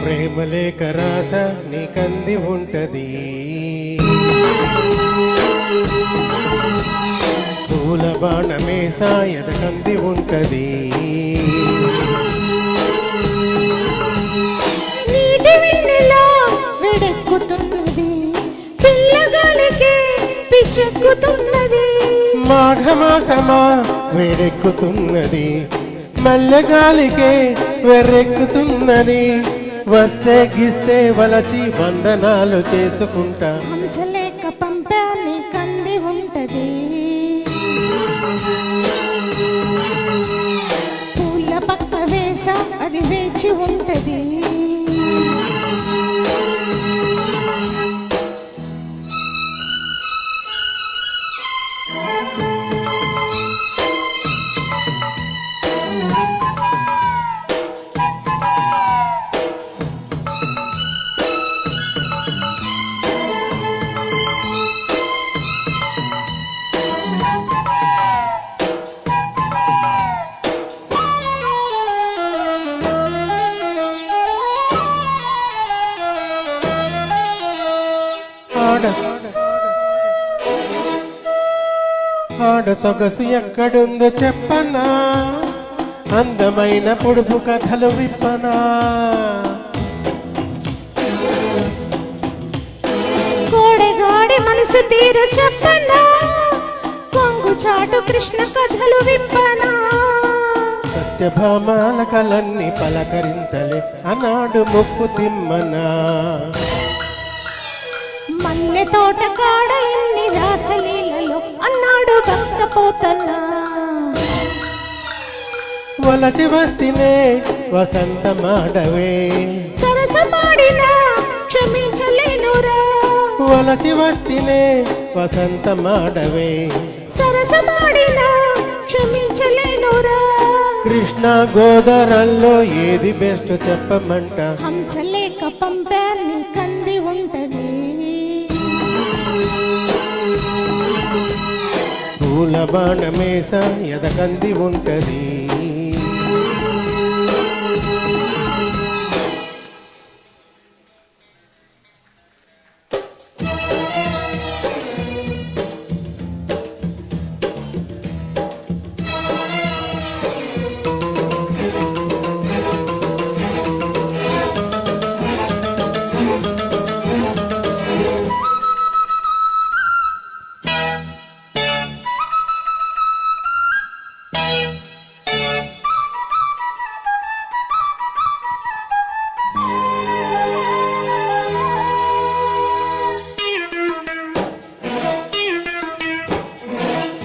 ప్రేమలేఖ రాస నీకంది ఉంటది, పూల బాణమేస ఎదకంది ఉంటది. నీటి వెన్నెలా వేడెక్కుతున్నది, పిల్లగాలికి పిచ్చెక్కుతున్నది. మాఘమాసమా వేడెక్కుతున్నది, మల్లెగాలికే వెర్రెక్కుతున్నది. వస్తే గిస్తే వలచి వందనాలు చేసుకుంటా, హంసలేఖ పంపా నీకంది ఉంటది. పూల పక్క వేస అది వేచి ఉంటది. ఆడ సొగసు ఎక్కడుందో చెప్పనా, అందమైన పొడుపు కథలు విప్పనా. కోడెగాడి మనసు తీరు చెప్పనా, కొంగు చాటు కృష్ణ కథలు విప్పనా. సత్యభామాల కలన్ని పలకరింతలే అన్నాడు ముక్కు తిమ్మనా. మల్లె తోట కాడ ఎన్ని రాసలీలలో అన్నాడు భక్త పోతన్నా. వలచి వస్తినే వసంతమాడవే, సరసమాడినా క్షమించలేనురా. వలచి వస్తినే వసంతమాడవే, సరసమాడినా క్షమించలేనురా. కృష్ణ గోదావరిలో ఏది బెస్ట్ చెప్పమంట. హంసలేఖ పంపా నీకంది ఉంటది. పూల బాణమేస ఎదకంది ఉంటది.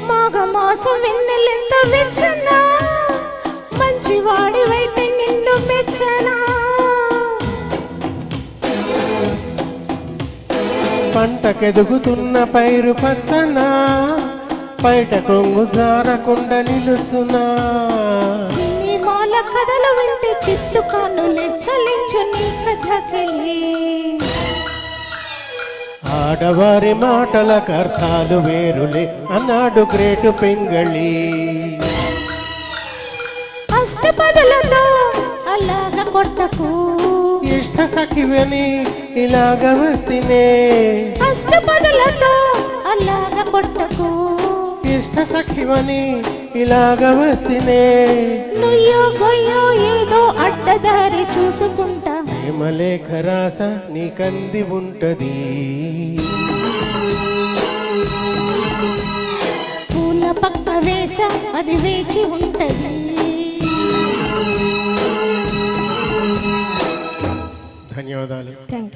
మాఘమాసం వెన్నెలెంత వెచ్చనా, మంచివాడివైతే నిన్ను మెచ్చనా. పంటకెదుగుతున్న పైరు పచ్చనా, బయట కొంగు జారకుండా నిలుచునా. సినిమాల కథలు వింటే చిత్తు కన్నులే చలించు నీ కథకలే. ఆడవారి మాటలకు అర్థాలు వేరులే అన్నాడు గ్రేటు పింగళి. అష్టపదులతో అలాగ కొట్టకు, ఇష్ట సఖివని ఇలాగ వస్తినే. అష్టపదులతో అలాగ కొట్టకు, ఇష్ట సఖివని ఇలాగ వస్తినే. నుయ్యో గొయ్యో ఏదో అడ్డదారి చూసుకుంటా. ప్రేమలేఖ రాస నీకంది ఉంటది, పూల పక్క వేస అది వేచి ఉంటది. ధన్యవాదాలు. Thank you.